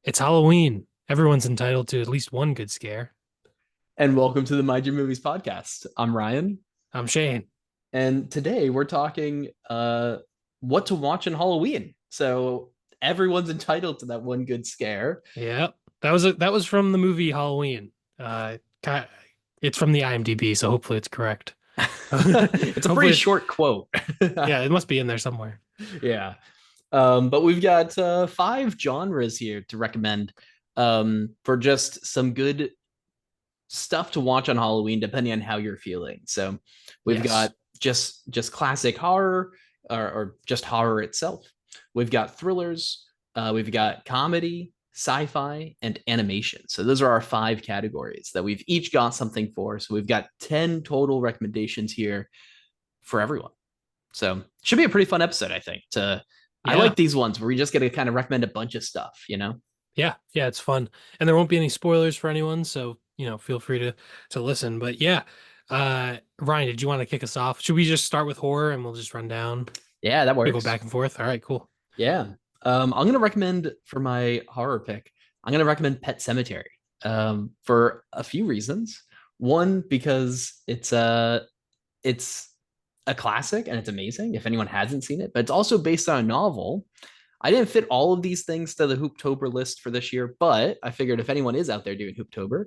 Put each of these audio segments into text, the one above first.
It's Halloween. Everyone's entitled to at least one good scare. And welcome to the Mind Your Movies podcast. I'm Ryan, I'm Shane. and today we're talking what to watch on Halloween. So everyone's entitled to that one good scare. Yeah, that was from the movie Halloween. Ki- it's from the IMDb, so hopefully it's correct. It's a pretty Hopefully, short quote. yeah, it must be in there somewhere. Yeah. But we've got five genres here to recommend for just some good stuff to watch on Halloween, depending on how you're feeling. So we've got Yes. just classic horror or just horror itself. We've got thrillers, we've got comedy, sci-fi, and animation. So those are our five categories that we've each got something for. So we've got 10 total recommendations here for everyone. So it should be a pretty fun episode, I think. I Yeah. like these ones where we just get to kind of recommend a bunch of stuff, you know? Yeah. Yeah. It's fun, and there won't be any spoilers for anyone, so feel free to listen. But yeah, Ryan, did you want to kick us off? Should we just start with horror and we'll just run down? Yeah, that We go works. back and forth. All right. Cool. Yeah. I'm gonna recommend for my horror pick. I'm gonna recommend Pet Cemetery. For a few reasons. One, because it's a classic and it's amazing if anyone hasn't seen it, but it's also based on a novel. I didn't fit all of these things to the Hooptober list for this year, but I figured if anyone is out there doing Hooptober,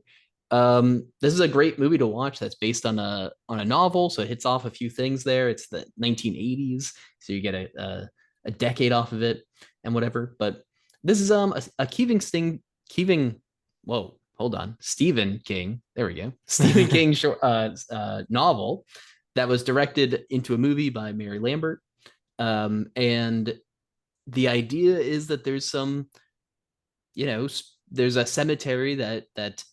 this is a great movie to watch that's based on a novel, so it hits off a few things there. It's the 1980s, so you get a decade off of it and whatever. But this is a Keeving whoa, hold on, Stephen King. There we go. Stephen King short novel that was directed into a movie by Mary Lambert. And the idea is that there's some, you know, there's a cemetery that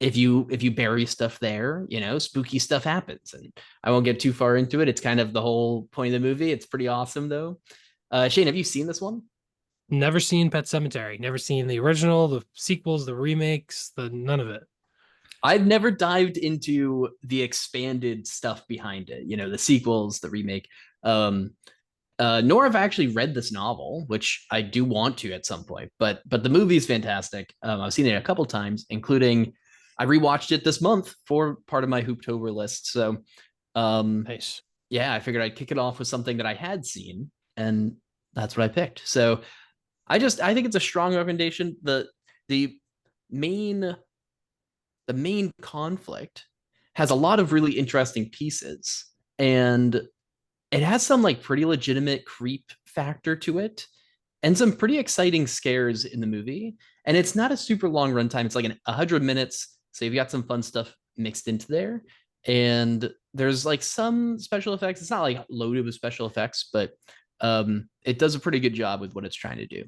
if you bury stuff there, spooky stuff happens. And I won't get too far into it. It's kind of the whole point of the movie. It's pretty awesome though. Shane, have you seen this one? Never seen Pet Cemetery. Never seen the original, the sequels, the remakes, the none of it. I've never dived into the expanded stuff behind it, the sequels, the remake. Um, nor have I actually read this novel, which I do want to at some point. But the movie is fantastic. I've seen it a couple times, including I rewatched it this month for part of my Hooptober list. So Nice. yeah, I figured I'd kick it off with something that I had seen, and that's what I picked. So I think it's a strong recommendation. The main the main conflict has a lot of really interesting pieces, and it has some like pretty legitimate creep factor to it and some pretty exciting scares in the movie. And it's not a super long runtime. It's like 100 minutes. So you've got some fun stuff mixed into there. And there's like some special effects. It's not like loaded with special effects, but it does a pretty good job with what it's trying to do.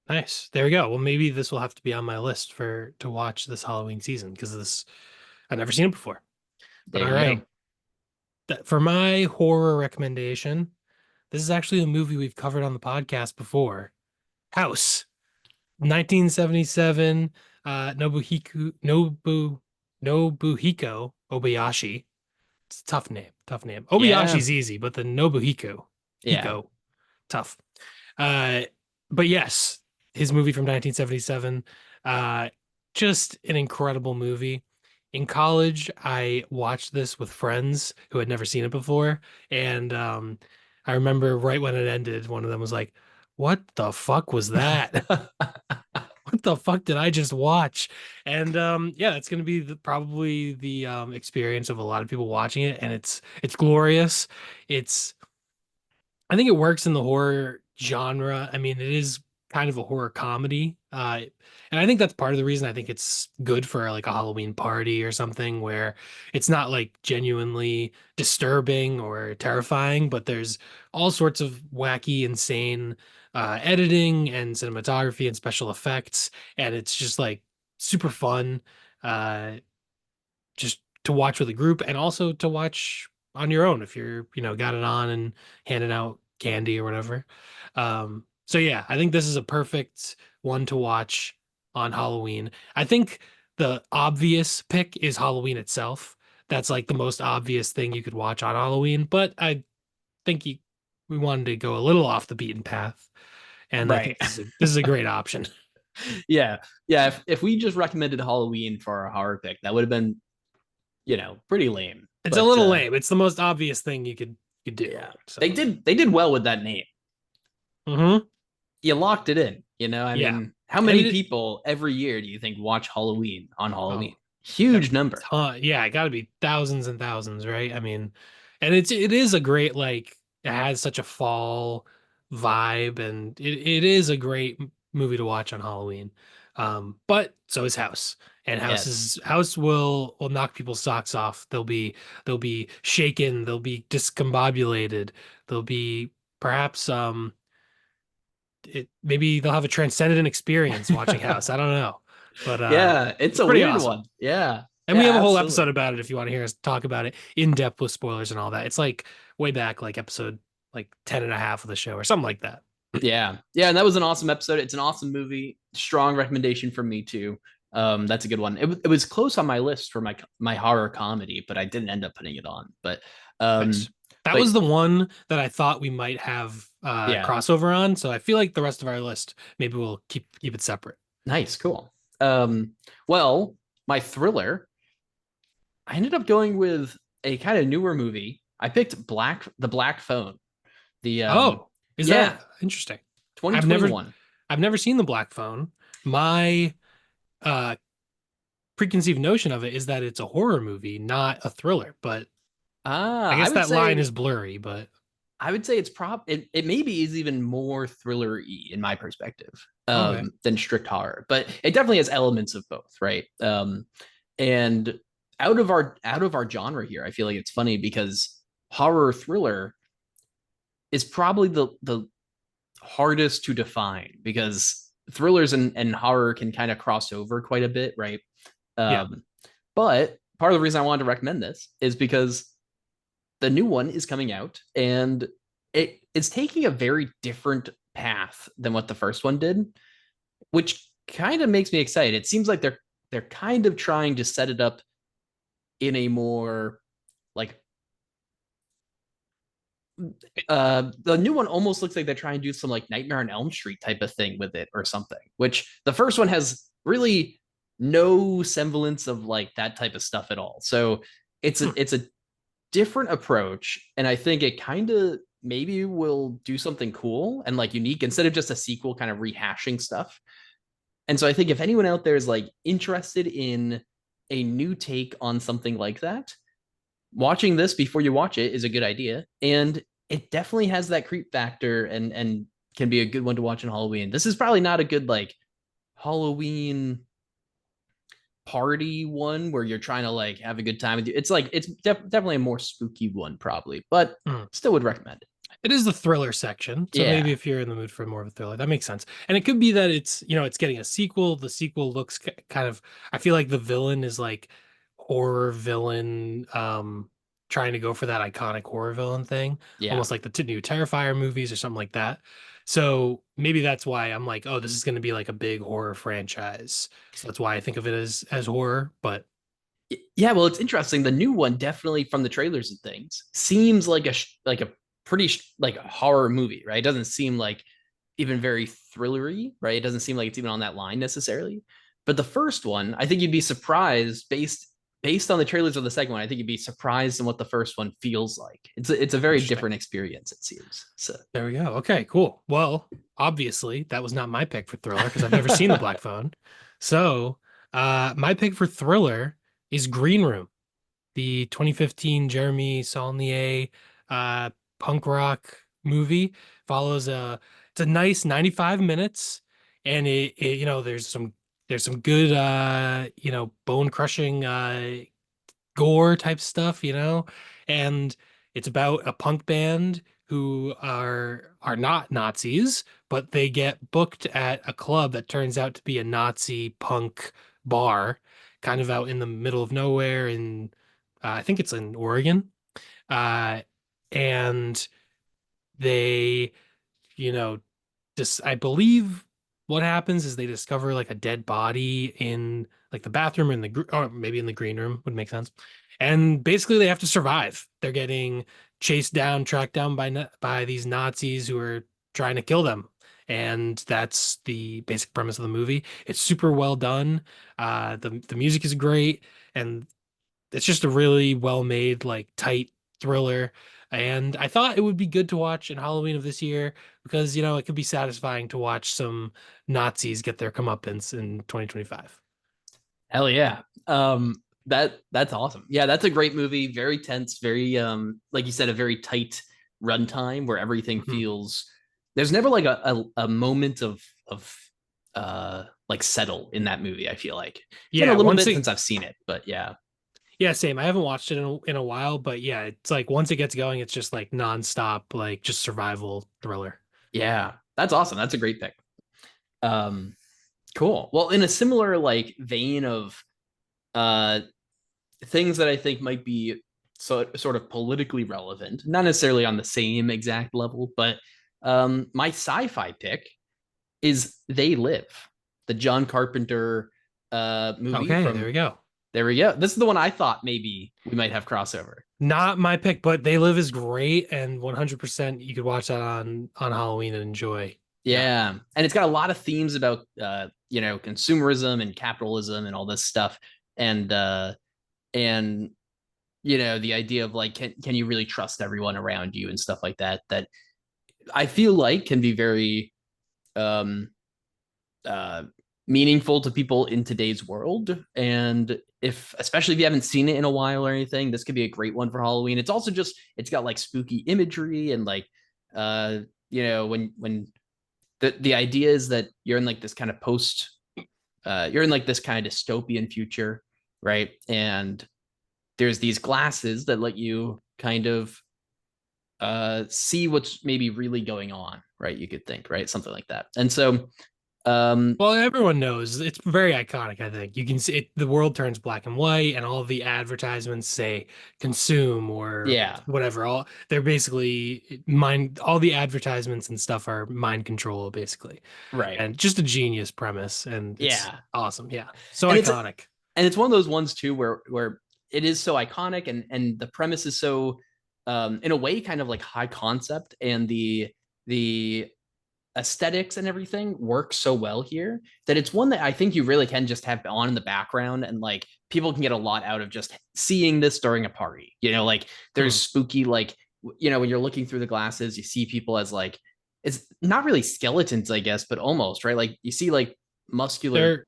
Nice. There we go. Well, maybe this will have to be on my list for to watch this Halloween season because this I've never seen it before. But There all you right. go. For my horror recommendation, this is actually a movie we've covered on the podcast before. House, 1977, Nobuhiko Obayashi. It's a tough name. Tough name. Yeah. Obayashi's easy, but the Nobuhiko Yeah. Hiko, tough. Uh, but yes, his movie from 1977, uh, just an incredible movie. In college, I watched this with friends who had never seen it before, and I remember right when it ended, one of them was like, "What the fuck was that? What the fuck did I just watch?" And yeah, it's going to be probably the experience of a lot of people watching it, and it's glorious. It's I think it works in the horror genre. I mean, it is kind of a horror comedy. And I think that's part of the reason I think it's good for like a Halloween party or something where it's not like genuinely disturbing or terrifying, but there's all sorts of wacky, insane editing and cinematography and special effects. And it's just like super fun. Uh, just to watch with a group and also to watch on your own if you're, got it on and handing out candy or whatever. So yeah, I think this is a perfect one to watch on Halloween. I think the obvious pick is Halloween itself. That's like the most obvious thing you could watch on Halloween, but I think we wanted to go a little off the beaten path, and I Right. think this is a great option. Yeah, yeah. If we just recommended Halloween for our horror pick, that would have been, pretty lame. It's a But little lame. It's the most obvious thing you could do. yeah, they So, did well with that name. hmm You locked it in. I yeah, mean, how and many it people every year do you think watch Halloween on Halloween? oh, a Huge number. ton. Yeah, it got to be thousands and thousands, right? I mean, and it is a great like it has such a fall vibe, and it is a great movie to watch on Halloween. But so is House, and Yes. House will knock people's socks off. They'll be shaken. They'll be discombobulated. They'll be perhaps maybe they'll have a transcendent experience watching House. I don't know, but Yeah, it's it's a pretty weird awesome. one. Yeah. And we have a Yeah, whole episode absolutely. about it if you want to hear us talk about it in depth with spoilers and all that. It's like way back, like episode like 10 and a half of the show or something like that. Yeah. Yeah, and that was an awesome episode. It's an awesome movie. Strong recommendation from me too. That's a good one. It was close on my list for my horror comedy, but I didn't end up putting it on. Um Nice. That but was the one that I thought we might have yeah, crossover on. So I feel like the rest of our list, maybe we'll keep it separate. nice, cool. Well, my thriller, I ended up going with a kind of newer movie. I picked The Black Phone. The Oh, is Yeah, that interesting? I've never 2021. I've never seen the Black Phone. My uh preconceived notion of it is that it's a horror movie, not a thriller, but I Ah, guess that line is blurry, but I would say it maybe is even more thriller-y in my perspective, okay. than strict horror, but it definitely has elements of both, right? And out of our genre here, I feel like it's funny because horror thriller is probably the hardest to define because thrillers and horror can kind of cross over quite a bit, right? Yeah. Um, but part of the reason I wanted to recommend this is because the new one is coming out and it's taking a very different path than what the first one did, which kind of makes me excited. It seems like they're kind of trying to set it up in a more like the new one almost looks like they're trying to do some like Nightmare on Elm Street type of thing with it or something, which the first one has really no semblance of like that type of stuff at all. So Hmm. it's a different approach, and I think it kind of maybe will do something cool and like unique instead of just a sequel kind of rehashing stuff. And so I think if anyone out there is like interested in a new take on something like that, watching this before you watch it is a good idea. And it definitely has that creep factor and can be a good one to watch on Halloween. This is probably not a good like Halloween party one where you're trying to like have a good time with you. It's like definitely a more spooky one probably, but Hmm. still would recommend. It is the thriller section, so maybe Yeah. if you're in the mood for more of a thriller, that makes sense. And it could be that it's getting a sequel. The sequel looks kind of. I feel like the villain is like horror villain, trying to go for that iconic horror villain thing, Yeah. almost like the new Terrifier movies or something like that. So maybe that's why I'm like, oh, this is going to be like a big horror franchise. So that's why I think of it as horror. But Yeah, well, it's interesting. The new one definitely from the trailers and things seems like a pretty like a horror movie, right? It doesn't seem like even very thrillery, right? It doesn't seem like it's even on that line necessarily. But the first one, I think you'd be surprised based on the trailers of the second one. I think you'd be surprised in what the first one feels like. It's a very interesting. different experience, it seems. So There we go. Okay, cool. Well, obviously, that was not my pick for thriller because I've never seen the Black Phone. So, my pick for thriller is Green Room, the 2015 Jeremy Saulnier uh, punk rock movie. Follows it's a nice 95 minutes, and there's some good bone crushing gore type stuff, and it's about a punk band who are not Nazis, but they get booked at a club that turns out to be a Nazi punk bar, kind of out in the middle of nowhere in I think it's in Oregon. Uh, and they, you know, just I believe what happens is they discover like a dead body in like the bathroom in or maybe in the green room would make sense. And basically they have to survive. They're getting chased down, tracked down by these Nazis who are trying to kill them. And that's the basic premise of the movie. It's super well done. The music is great, and it's just a really well made, like tight thriller. And I thought it would be good to watch in Halloween of this year because, it could be satisfying to watch some Nazis get their comeuppance in 2025. Hell yeah. That's awesome. Yeah, that's a great movie. Very tense, very like you said, a very tight runtime where everything Mhm. feels there's never like a moment of like settle in that movie, I feel like. It's been a Yeah, little bit since I've seen it, but yeah. yeah, same. I haven't watched it in a while, but yeah, it's like once it gets going, it's just like nonstop, like just survival thriller. Yeah. That's awesome. That's a great pick. Um cool. Well, in a similar like vein of uh things that I think might be sort of politically relevant, not necessarily on the same exact level, but my sci-fi pick is They Live, the John Carpenter movie Okay, there from. we go. There we go. This is the one I thought maybe we might have crossover. Not my pick, but They Live is great and 100% you could watch that on Halloween and enjoy. Yeah. Yeah, and it's got a lot of themes about consumerism and capitalism and all this stuff, and and the idea of like can you really trust everyone around you and stuff like that. That I feel like can be very um, uh, meaningful to people in today's world. And if, especially if you haven't seen it in a while or anything, this could be a great one for Halloween. It's also just, it's got like spooky imagery and like, when the idea is that you're in like this kind of you're in like this kind of dystopian future, right? And there's these glasses that let you kind of see what's maybe really going on, right? You could think, right? Something like that. And so Well, everyone knows it's very iconic, I think. You can see it, the world turns black and white and all of the advertisements say consume or yeah, whatever. They're basically mind all the advertisements and stuff are mind control basically. right. And just a genius premise and it's Yeah. awesome. Yeah. So And iconic. it's one of those ones too where it is so iconic and the premise is so in a way kind of like high concept, and the aesthetics and everything work so well here that it's one that I think you really can just have on in the background, and like people can get a lot out of just seeing this during a party. Like there's Hmm. spooky like when you're looking through the glasses, you see people as like it's not really skeletons, I guess, but almost, right? Like you see like muscular They're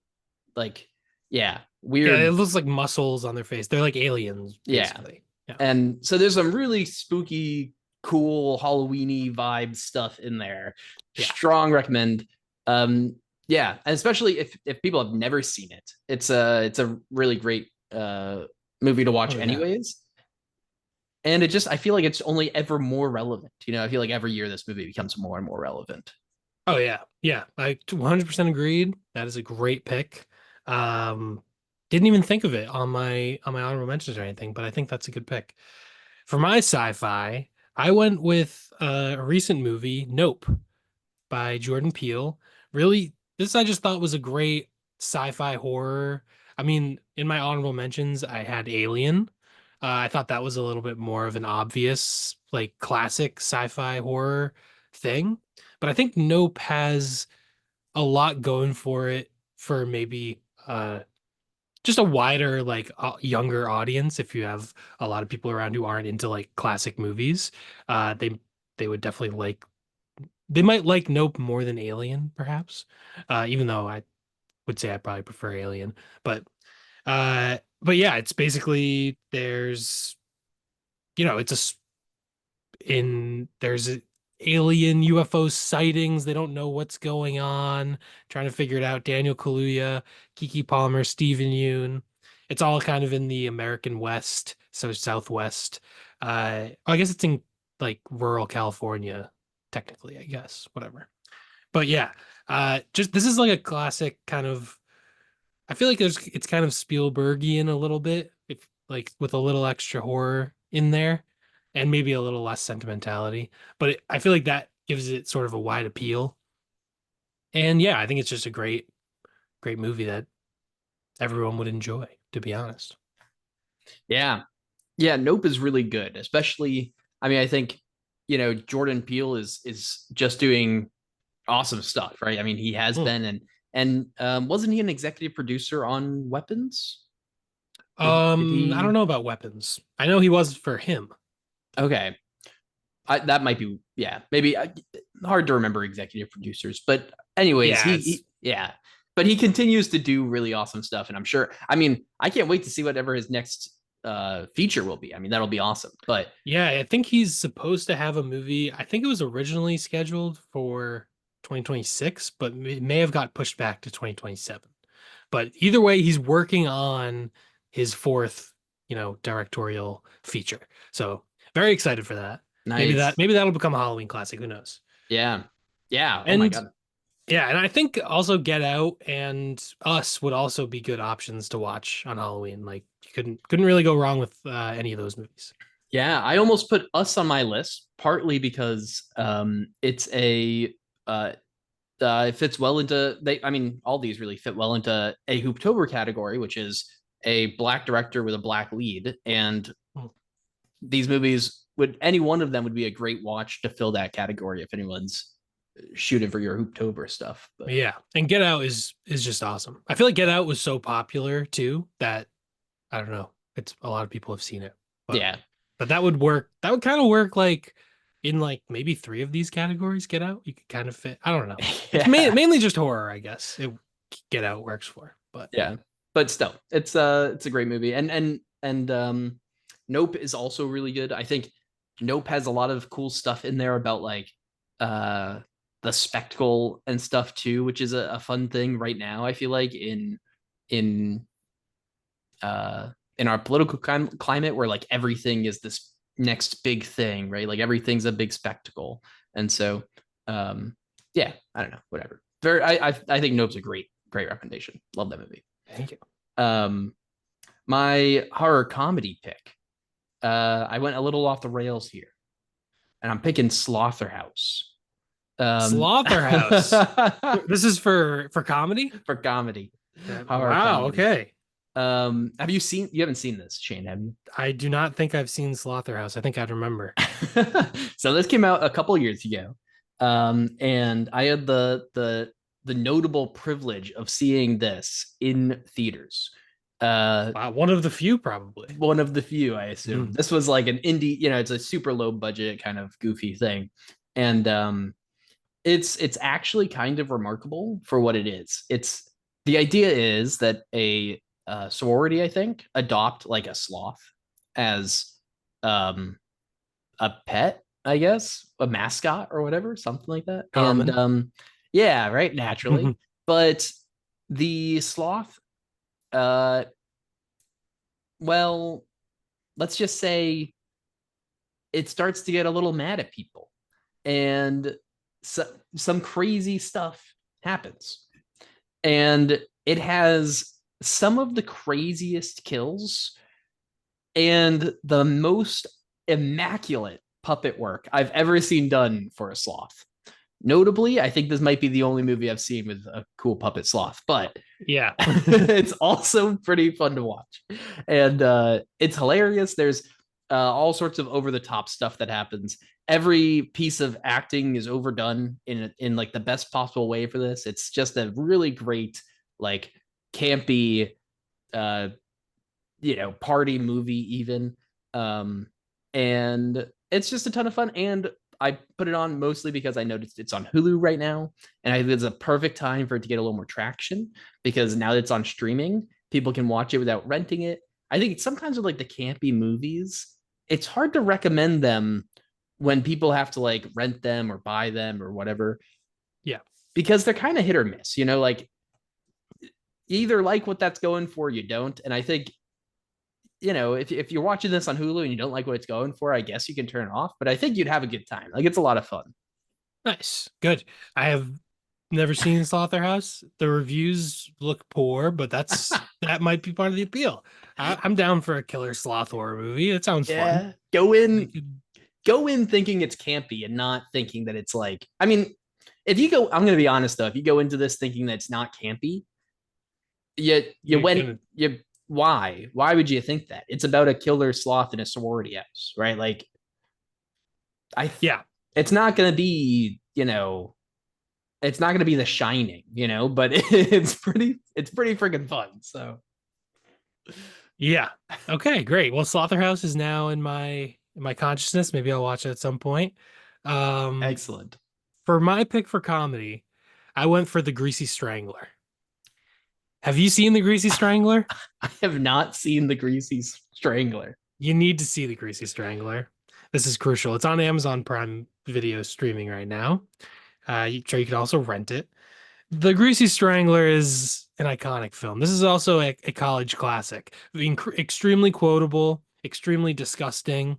like yeah, Yeah, it weird. looks like muscles on their face. They're like aliens, Yeah. basically. Yeah. And so there's some really spooky, cool, Halloweeny vibe stuff in there. Yeah. Strong recommend. Yeah, and especially if people have never seen it, it's a really great movie to watch Oh yeah. anyways. And it just I feel like it's only ever more relevant. I feel like every year this movie becomes more and more relevant. Oh yeah. Yeah. I 100% agreed. That is a great pick. Um, didn't even think of it on my honorable mentions or anything, but I think that's a good pick. For my sci-fi, I went with a recent movie, Nope, by Jordan Peele. Really, this I just thought was a great sci-fi horror. I mean, in my honorable mentions, I had Alien. I thought that was a little bit more of an obvious, like classic sci-fi horror thing. But I think Nope has a lot going for it for maybe just a wider, like younger audience. If you have a lot of people around who aren't into like classic movies, they would definitely like they might like Nope more than Alien, perhaps. Even though I would say I probably prefer Alien. But yeah, it's basically it's there's alien UFO sightings. They don't know what's going on, trying to figure it out. Daniel Kaluuya, Kiki Palmer, Stephen Yoon. It's all kind of in the American West, so Southwest. I guess it's in like rural California, technically, I guess, whatever. But yeah, just this is like a classic kind of. I feel like it's kind of Spielbergian a little bit, if like with a little extra horror in there, and maybe a little less sentimentality. But I feel like that gives it sort of a wide appeal. And yeah, I think it's just a great movie that everyone would enjoy, to be honest. Yeah. Yeah, Nope is really good, especially I mean, I think, Jordan Peele is just doing awesome stuff, right? I mean, he has Hmm. been, and wasn't he an executive producer on Weapons? Did I don't he? know about weapons. I know he was for him. Okay, that might be, yeah, maybe hard to remember executive producers, but anyways, Yeah, it's yeah, but he continues to do really awesome stuff, and I'm sure. I mean, I can't wait to see whatever his next feature will be. I mean, that'll be awesome. But yeah, I think he's supposed to have a movie. I think it was originally scheduled for 2026, but it may have got pushed back to 2027. But either way, he's working on his fourth, directorial feature. So very excited for that. nice, Maybe that'll become a Halloween classic. Who knows? yeah, yeah. Oh my And god, yeah, and I think also Get Out and Us would also be good options to watch on Halloween. Like you couldn't really go wrong with any of those movies. yeah. I almost put Us on my list, partly because it's a it fits well into they. I mean, all these really fit well into a Hooptober category, which is a black director with a black lead, and Hmm. these movies would any one of them would be a great watch to fill that category if anyone's shooting for your Hooptober stuff. But Yeah, and Get Out is just awesome. I feel like Get Out was so popular too that I don't know. It's a lot of people have seen it, but yeah, that would work. That would kind of work like in like maybe three of these categories. Get Out, you could kind of fit. I don't know. It's yeah, mainly just horror, I guess. Get Out works for, but yeah. But still, it's a great movie, and Nope is also really good. I think Nope has a lot of cool stuff in there about like uh the spectacle and stuff too, which is a fun thing right now. I feel like in uh in our political climate where like everything is this next big thing, right? Like everything's a big spectacle, and so um yeah, I don't know, whatever. Very, I think Nope's a great recommendation. Love that movie. thank you. Um, my horror comedy pick. I went a little off the rails here, and I'm picking Slaughterhouse. Slaughterhouse. This is for comedy. For comedy, horror Wow. comedy. Okay. Have you seen? You haven't seen this, Shane, have you? I do not think I've seen Slaughterhouse. I think I'd remember. So this came out a couple years ago, and I had the notable privilege of seeing this in theaters. Uh, Wow, one of the few probably. one of the few, I assume. Mhm. This was like an indie, it's a super low budget kind of goofy thing, and it's actually kind of remarkable for what it is. It's the idea is that a sorority, I think, adopt like a sloth as um a pet, I guess, a mascot or whatever, something like that. And Common. yeah, right, naturally. But the sloth, uh, well, let's just say it starts to get a little mad at people, and so, some crazy stuff happens, and it has some of the craziest kills and the most immaculate puppet work I've ever seen done for a sloth. Notably, I think this might be the only movie I've seen with a cool puppet sloth, but Yeah. it's also pretty fun to watch. And it's hilarious. There's all sorts of over the top stuff that happens. Every piece of acting is overdone in like the best possible way for this. It's just a really great, like, campy uh party movie even. Um and it's just a ton of fun, and I put it on mostly because I noticed it's on Hulu right now, and I think it's a perfect time for it to get a little more traction because now that it's on streaming, people can watch it without renting it. I think sometimes with like the campy movies, it's hard to recommend them when people have to like rent them or buy them or whatever, Yeah. because they're kind of hit or miss, like you either like what that's going for, or you don't. And I think if you're watching this on Hulu and you don't like what it's going for, I guess you can turn it off. But I think you'd have a good time. Like it's a lot of fun. Nice. Good. I have never seen Slaughterhouse. The reviews look poor, but that might be part of the appeal. I'm down for a killer sloth horror movie. It sounds fun. Yeah, go We in, could, go in thinking it's campy and not thinking that it's like. I mean, if you go, I'm gonna be honest though. If you go into this thinking that it's not campy, you you're went gonna you why would you think that? It's about a killer sloth in a sorority house, right? Like I Yeah. it's not going to be, it's not going to be The Shining, but it's pretty freaking fun. So Yeah. Okay, great. Well, Slaughterhouse is now in my consciousness. Maybe I'll watch it at some point. Um, excellent. for my pick for comedy, I went for The Greasy Strangler. Have you seen The Greasy Strangler? I have not seen The Greasy Strangler. You need to see The Greasy Strangler. This is crucial. It's on Amazon Prime Video streaming right now. Sure, you can also rent it. The Greasy Strangler is an iconic film. This is also a college classic. Extremely quotable, extremely disgusting,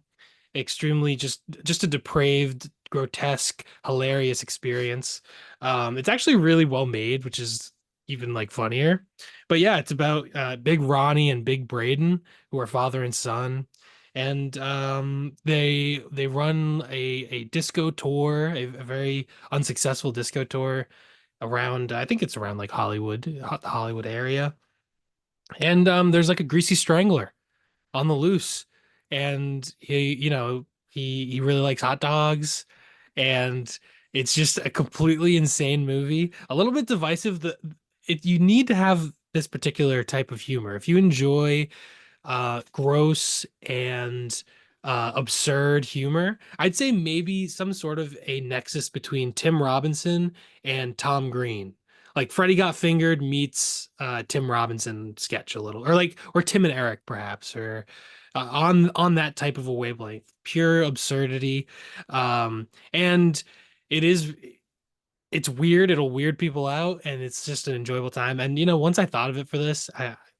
extremely just a depraved, grotesque, hilarious experience. It's actually really well made, which is even like funnier. But yeah, it's about Big Ronnie and Big Braden, who are father and son, and they run a disco tour, a very unsuccessful disco tour around. I think it's around like the Hollywood area, and there's like a greasy strangler on the loose, and he really likes hot dogs, and it's just a completely insane movie, a little bit divisive. You need to have this particular type of humor if you enjoy gross and absurd humor. I'd say maybe some sort of a nexus between Tim Robinson and Tom Green. Like Freddie Got Fingered meets Tim Robinson sketch a little, or Tim and Eric perhaps, or on that type of a wavelength, pure absurdity, and it is it's weird. It'll weird people out, and it's just an enjoyable time. And once I thought of it for this,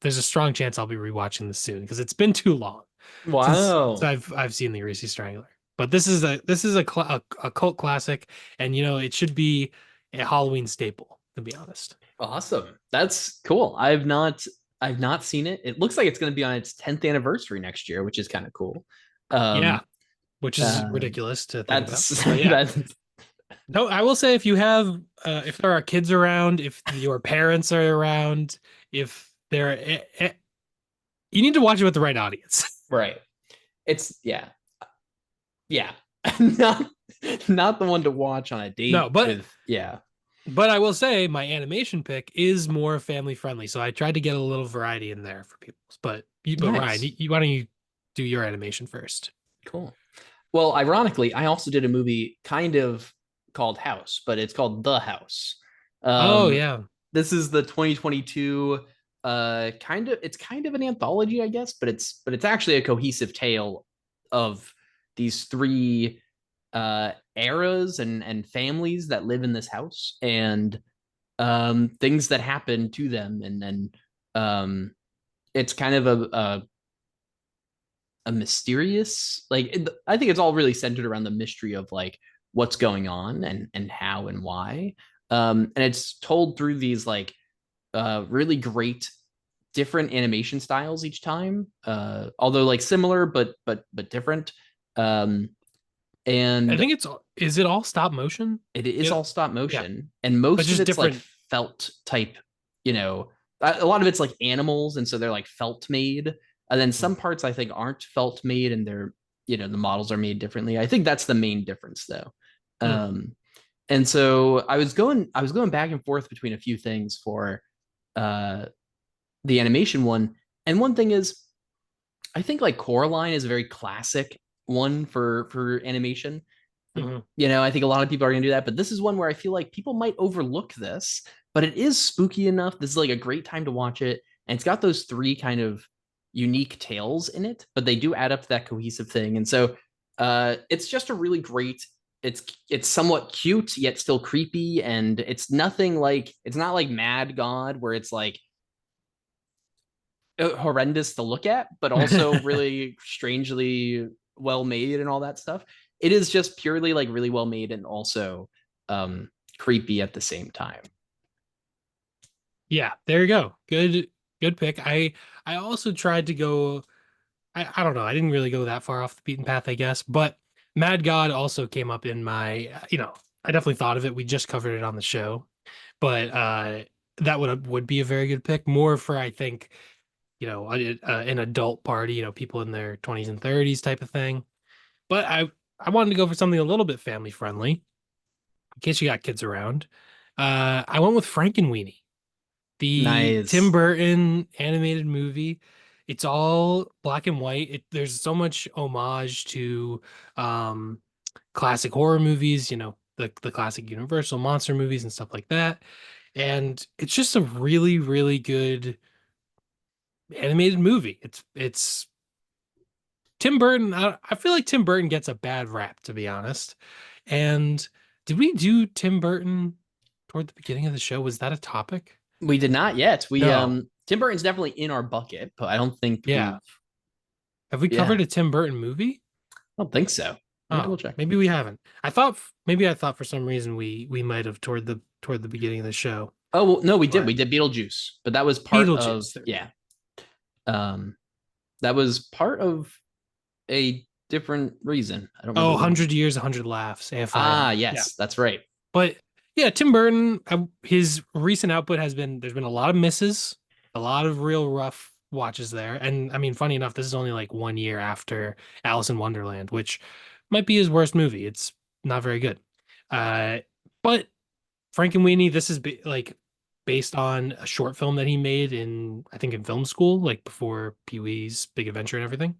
there's a strong chance I'll be rewatching this soon because it's been too long since Wow. I've seen the Greasy Strangler. But this is a cult classic, and it should be a Halloween staple, to be honest. Awesome. That's cool. I've not seen it. It looks like it's going to be on its 10th anniversary next year, which is kind of cool. Yeah, Um which is uh ridiculous to think about. that's But yeah, that's no, I will say if there are kids around, if your parents are around, if they're you need to watch it with the right audience. right. It's yeah. Yeah. not not the one to watch on a No, date but with yeah. but I will say my animation pick is more family friendly, so I tried to get a little variety in there for people. But Ryan, Nice. why don't you do your animation first? Cool. Well, ironically, I also did a movie kind of called House, but it's called The House. Oh Um, yeah. this is the 2022 it's kind of an anthology, I guess, but it's actually a cohesive tale of these three eras and families that live in this house and things that happen to them and then it's kind of a mysterious I think it's all really centered around the mystery of like what's going on and how and why and it's told through these like really great different animation styles each time although like similar but different um I and think is it all stop motion? it is It all stop Yeah, motion and but most of just it's like different. felt type you know a lot of it's like animals and so they're like felt made and then Hmm. some parts I think aren't felt made and they're the models are made differently. I think that's the main difference though. Hmm. And so I was going back and forth between a few things for uh the animation one. And one thing is I think like Coraline is a very classic one for animation. Hmm. I think a lot of people are going to do that, but this is one where I feel like people might overlook this, but it is spooky enough. This is like a great time to watch it. And it's got those three kind of unique tales in it, but they do add up to that cohesive thing. And so it's just a really great it's somewhat cute yet still creepy and it's not like Mad God where it's like horrendous to look at, but also really strangely well made and all that stuff. It is just purely like really well made and also creepy at the same time. Yeah, there you go. Good pick. I also tried to go. I don't know. I didn't really go that far off the beaten path, I guess. But Mad God also came up in my. I definitely thought of it. We just covered it on the show, but that would be a very good pick. More for I think an adult party. People in their 20s and 30s type of thing. But I wanted to go for something a little bit family friendly in case you got kids around. I went with Frankenweenie, the Tim Nice. Burton animated movie. It's all black and white. There's so much homage to um, classic horror movies, the classic Universal monster movies and stuff like that. And it's just a really, really good animated movie. It's Tim Burton. I feel like Tim Burton gets a bad rap, to be honest. And did we do Tim Burton toward the beginning of the show? Was that a topic? We did not yet. We No. Tim Burton's definitely in our bucket, but I don't think Yeah. we've Have we yeah, covered a Tim Burton movie? I don't think so. Let me Oh, double check. maybe we haven't. I thought for some reason we might have toward the beginning of the show. Oh well, no, we did. We But did Beetlejuice, but that was part of Beetlejuice, there we go. yeah. Um, that was part of a different reason. I don't Oh, remember what. 100 Years, 100 Laughs, Ah, AFIL. Yeah. yes, that's right. But yeah, Tim Burton, his recent output there's been a lot of misses, a lot of real rough watches there. And I mean, funny enough, this is only like 1 year after Alice in Wonderland, which might be his worst movie. It's not very good. Uh, but Frankenweenie, this is like based on a short film that he made I think in film school, like before Pee-wee's Big Adventure and everything.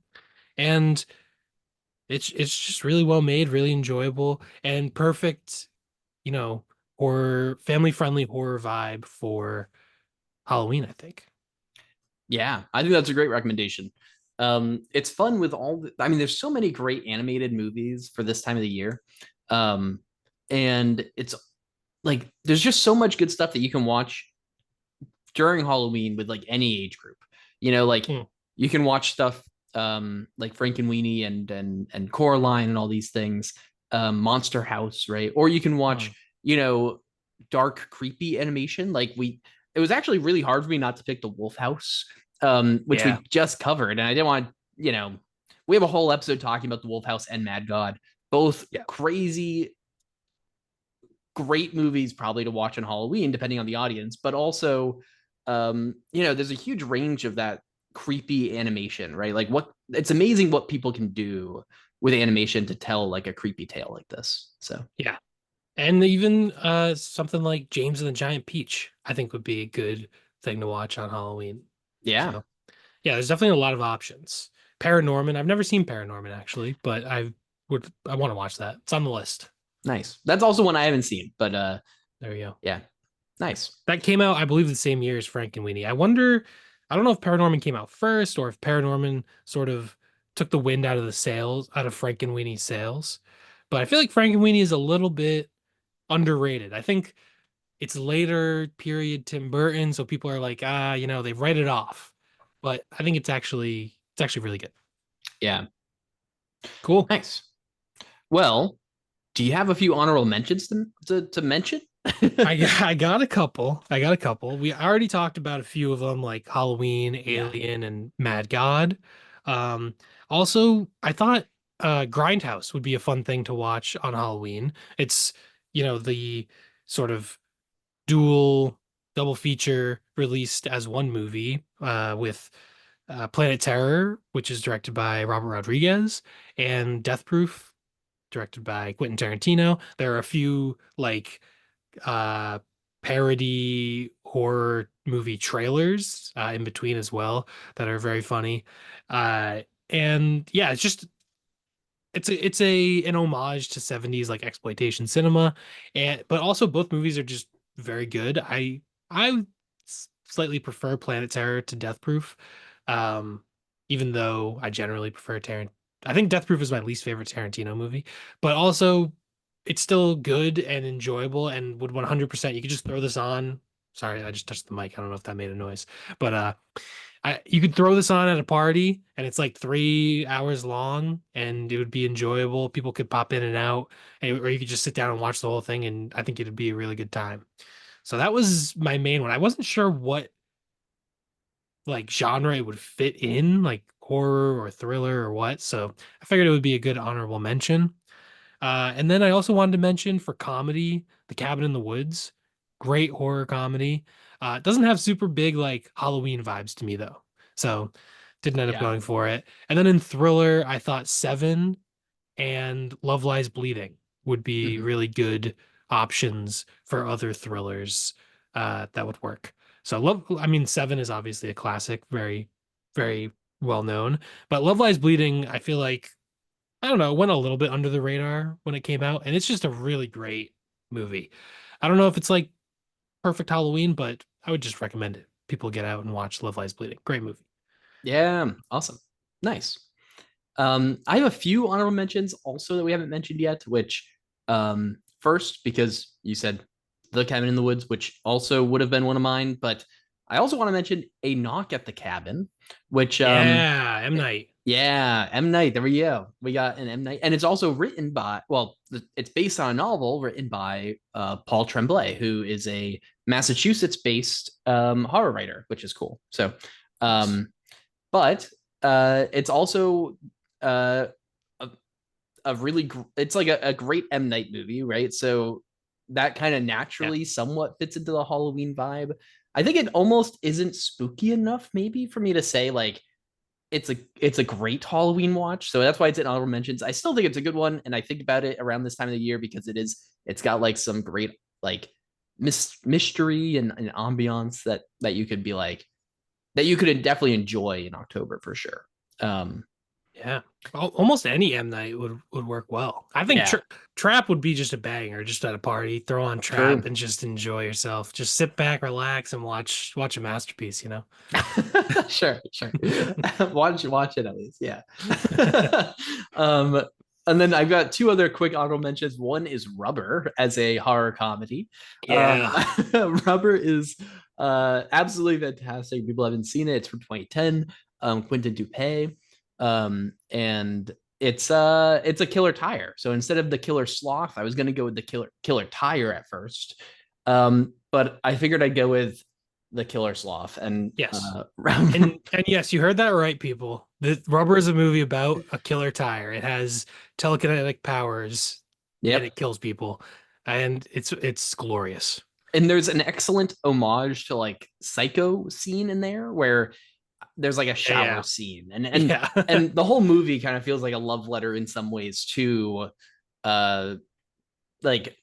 And it's just really well made, really enjoyable, and perfect, you know, horror, family friendly horror vibe for Halloween, I think. Yeah, I think that's a great recommendation. It's fun with I mean, there's so many great animated movies for this time of the year. Um, and it's like there's just so much good stuff that you can watch during Halloween with like any age group. You know, like Hmm. you can watch stuff like Frankenweenie and Coraline and all these things, Monster House, right? Or you can watch, Hmm. you know, dark, creepy animation. It was actually really hard for me not to pick the Wolf House, which Yeah. we just covered, and I didn't want, we have a whole episode talking about the Wolf House and Mad God, both Yeah. crazy great movies probably to watch on Halloween, depending on the audience, but also, there's a huge range of that creepy animation, right? Like it's amazing what people can do with animation to tell like a creepy tale like this. So Yeah. And even something like James and the Giant Peach, I think would be a good thing to watch on Halloween. yeah, So yeah, there's definitely a lot of options. Paranorman, I've never seen Paranorman actually, but I want to watch that. It's on the list. nice. That's also one I haven't seen, but There you go. yeah, nice. That came out, I believe, the same year as Frankenweenie. I don't know if Paranorman came out first or if Paranorman sort of took the wind out of the sails, out of Frankenweenie's sails. But I feel like Frankenweenie is a little bit underrated. I think it's later period Tim Burton, so people are like, they write it off. But I think it's actually really good. Yeah, Cool. nice. Well, do you have a few honorable mentions to mention? I got a couple. I got a couple. We already talked about a few of them, like Halloween, Yeah, Alien, and Mad God. Um, Also, I thought Grindhouse would be a fun thing to watch on Halloween. It's, the sort of dual double feature released as one movie with Planet Terror, which is directed by Robert Rodriguez, and Death Proof, directed by Quentin Tarantino. There are a few like uh parody horror movie trailers in between as well that are very funny. And yeah, it's an homage to 70s like exploitation cinema, and but also both movies are just very good. I slightly prefer Planet Terror to Death Proof. Um Even though I generally prefer Tarant I think Death Proof is my least favorite Tarantino movie, but also it's still good and enjoyable and would 100%, you could just throw this on. Sorry, I just touched the mic. I don't know if that made a noise. But you could throw this on at a party and it's like 3 hours long and it would be enjoyable. People could pop in and out, or you could just sit down and watch the whole thing, and I think it'd be a really good time. So that was my main one. I wasn't sure what like genre it would fit in, like horror or thriller or what. So I figured it would be a good honorable mention. And then I also wanted to mention for comedy, The Cabin in the Woods, great horror comedy. It doesn't have super big like Halloween vibes to me though, so didn't end up yeah, going for it. And then in thriller, I thought Seven and Love Lies Bleeding would be Mhm. really good options for other thrillers that would work. So I mean, Seven is obviously a classic, very, very well known. But Love Lies Bleeding, I feel like, I don't know, went a little bit under the radar when it came out, and it's just a really great movie. I don't know if it's like perfect Halloween, but I would just recommend it. People get out and watch Love Lies Bleeding. Great movie. Yeah, awesome. Nice. I have a few honorable mentions also that we haven't mentioned yet, which first, because you said The Cabin in the Woods, which also would have been one of mine, but I also want to mention A Knock at the Cabin, which Yeah, M. Night. yeah, M. Night. There we go. We got an M. Night. And it's also written by, well, it's based on a novel written by Paul Tremblay, who is a Massachusetts based horror writer, which is cool. So, Nice. um, but it's also uh, a, a really it's like a great M Night movie, right? So that kind of Yeah. naturally somewhat fits into the Halloween vibe. I think it almost isn't spooky enough, maybe, for me to say like it's a great Halloween watch. So that's why it's in honorable mentions. I still think it's a good one, and I think about it around this time of the year because it's got like some great like mystery and ambiance that you could be like that you could definitely enjoy in October for sure. Um, Yeah. Almost any M night would work well. I think yeah, Trap would be just a banger, just at a party. Throw on Trap true. and just enjoy yourself. Just sit back, relax, and watch a masterpiece, you know? Sure, sure. Watch it at least. Yeah. um, and then I've got two other quick honorable mentions. One is Rubber as a horror comedy. Yeah. Rubber is absolutely fantastic. People haven't seen it. It's from 2010. Quentin Dupieux. And it's a killer tire. So instead of the killer sloth, I was gonna go with the killer tire at first. But I figured I'd go with the killer sloth and Yes. And yes, you heard that right, people. The Rubber is a movie about a killer tire. It has telekinetic powers and yep. it kills people. And it's glorious. And there's an excellent homage to like Psycho scene in there where there's like a shower Yeah. scene and Yeah. and the whole movie kind of feels like a love letter in some ways to uh like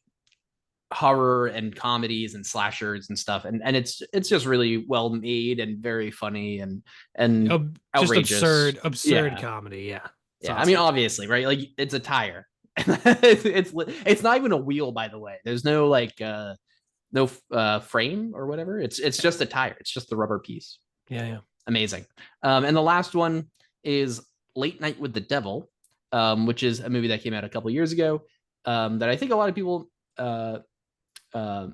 horror and comedies and slashers and stuff and it's just really well made and very funny and Just outrageous. absurd Yeah. comedy. Yeah. It's Yeah, I mean, awesome. obviously, right? Like it's a tire. It's not even a wheel, by the way. There's no like no frame or whatever. It's just a tire. It's just the rubber piece. Yeah, yeah. Amazing. And the last one is Late Night with the Devil, which is a movie that came out a couple years ago. That I think a lot of people uh, uh,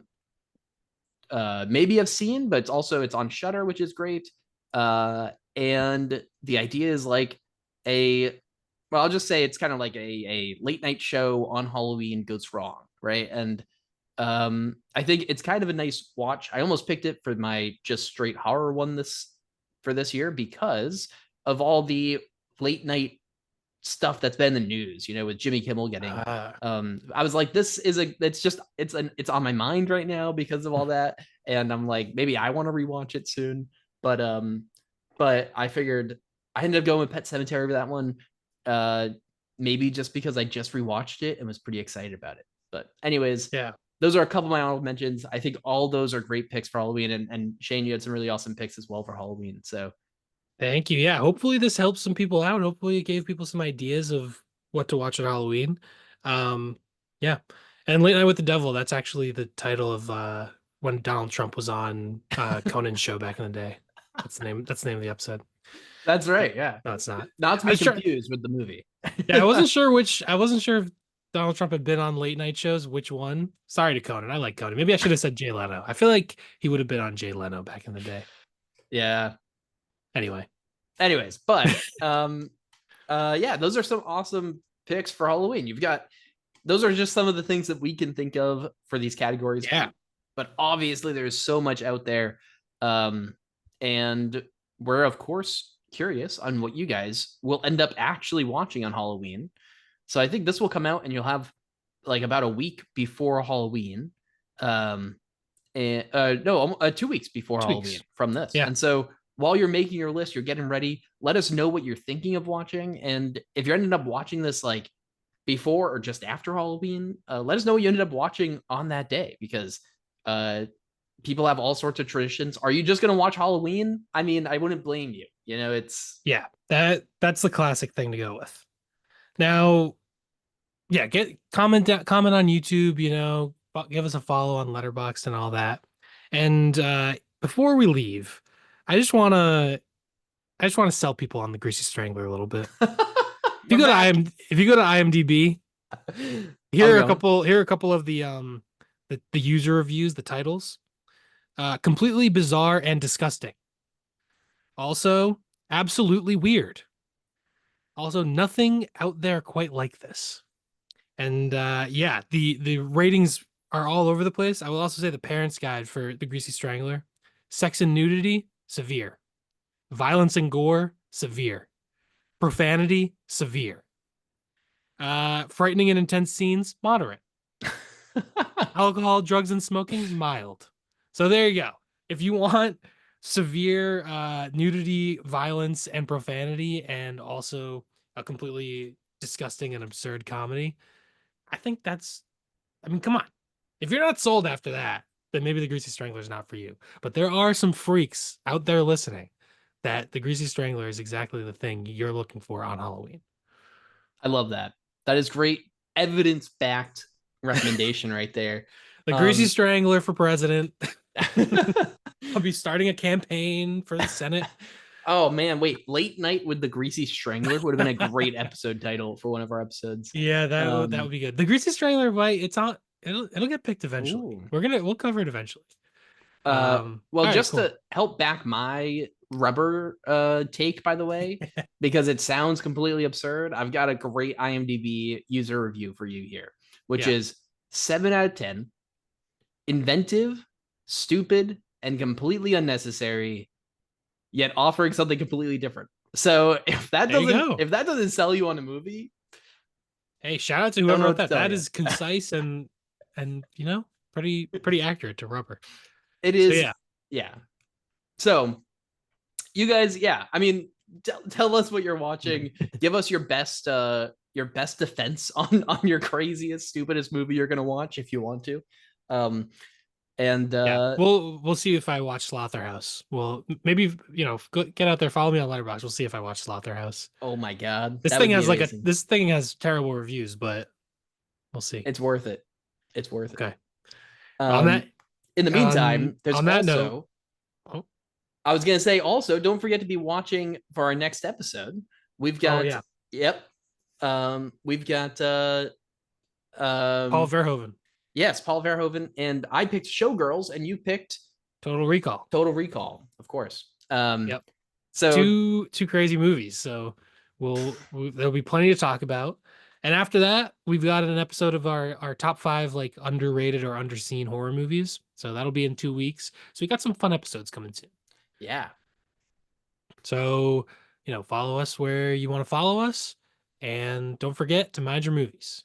maybe have seen, but it's on Shutter, which is great. And the idea is like a well, I'll just say it's kind of like a late night show on Halloween goes wrong, right? And I think it's kind of a nice watch. I almost picked it for my just straight horror one this year because of all the late night stuff that's been in the news, with Jimmy Kimmel getting I was like, this is it's on my mind right now because of all that. And I'm like, maybe I want to rewatch it soon. But I figured I ended up going with Pet Cemetery for that one. Uh Maybe just because I just rewatched it and was pretty excited about it. But anyways, Yeah. those are a couple of my honorable mentions. I think all those are great picks for Halloween. And Shane, you had some really awesome picks as well for Halloween. So Thank you. Yeah. Hopefully this helps some people out. Hopefully it gave people some ideas of what to watch at Halloween. Yeah. And Late Night with the Devil, that's actually the title of when Donald Trump was on Conan's show back in the day. That's the name of the episode. that's right. Yeah. No, it's not. Not to I be was trying. confused with the movie. Yeah, I wasn't sure if Donald Trump had been on late night shows, which one. Sorry to Conan. I like Conan. Maybe I should have said Jay Leno. I feel like he would have been on Jay Leno back in the day. Yeah. Anyway. Anyways, but yeah, those are some awesome picks for Halloween. Those are just some of the things that we can think of for these categories. Yeah. But obviously there's so much out there. And we're of course curious on what you guys will end up actually watching on Halloween. So I think this will come out and you'll have like about a week before Halloween. And no, 2 weeks before Halloween Tweaks. from this. Yeah. And so while you're making your list, you're getting ready. Let us know what you're thinking of watching. And if you're ending up watching this like before or just after Halloween. Let us know what you ended up watching on that day because uh, people have all sorts of traditions. Are you just going to watch Halloween? I mean, I wouldn't blame you. You know, it's Yeah, that's the classic thing to go with. Now, yeah, get comment on YouTube, give us a follow on Letterboxd and all that. And before we leave, I just want to I just want to sell people on the Greasy Strangler a little bit. we're back. If you go to IMDb, How's it going? here are a couple of the user reviews, the titles. Completely bizarre and disgusting. Also, absolutely weird. Also, nothing out there quite like this. And yeah, the ratings are all over the place. I will also say the parents' guide for the Greasy Strangler: sex and nudity, severe; violence and gore, severe; profanity, severe; frightening and intense scenes, moderate; alcohol, drugs, and smoking, mild. So there you go. If you want severe nudity, violence, and profanity, and also a completely disgusting and absurd comedy, I think that's I mean, come on. If you're not sold after that, then maybe the Greasy Strangler is not for you. But there are some freaks out there listening that the Greasy Strangler is exactly the thing you're looking for on Halloween. I love that. That is great evidence backed recommendation right there. The Greasy Um, Strangler for president. I'll be starting a campaign for the Senate. oh man, wait, Late Night with the Greasy Strangler would have been a great episode title for one of our episodes. Yeah, that would Um, be good. The Greasy Strangler, right? It's on. It'll get picked eventually. ooh. We'll cover it eventually. Well, All right, just cool. to help back my rubber take, by the way, because it sounds completely absurd, I've got a great IMDb user review for you here, which Yeah, is 7 out of 10, inventive, stupid, and completely unnecessary, yet offering something completely different. So there you go. if that doesn't sell you on a movie, Hey, shout out to don't whoever know wrote what to that. tell That you. is concise and pretty accurate to rubber. It So is, yeah, yeah. So you guys, yeah, I mean, tell us what you're watching. Give us your best defense on your craziest, stupidest movie you're gonna watch if you want to. Um, and yeah. We'll see if I watch Slaughterhouse. Well, maybe get out there, follow me on Letterboxd. We'll see if I watch Slaughterhouse. oh my god, that would be amazing. This thing has terrible reviews, but we'll see. It's worth it. It's worth it. Okay. On that Um, in the meantime, there's on that note, also oh, I was gonna say also don't forget to be watching for our next episode. We've oh got yeah, yep. We've got Paul um Verhoeven, yes, Paul Verhoeven, and I picked Showgirls, and you picked Total Recall. Total Recall, of course. Yep. So Two crazy movies. So there'll be plenty to talk about. And after that, we've got an episode of our top five like underrated or underseen horror movies. So that'll be in 2 weeks. So we got some fun episodes coming soon. yeah, So follow us where you want to follow us, and don't forget to mind your movies.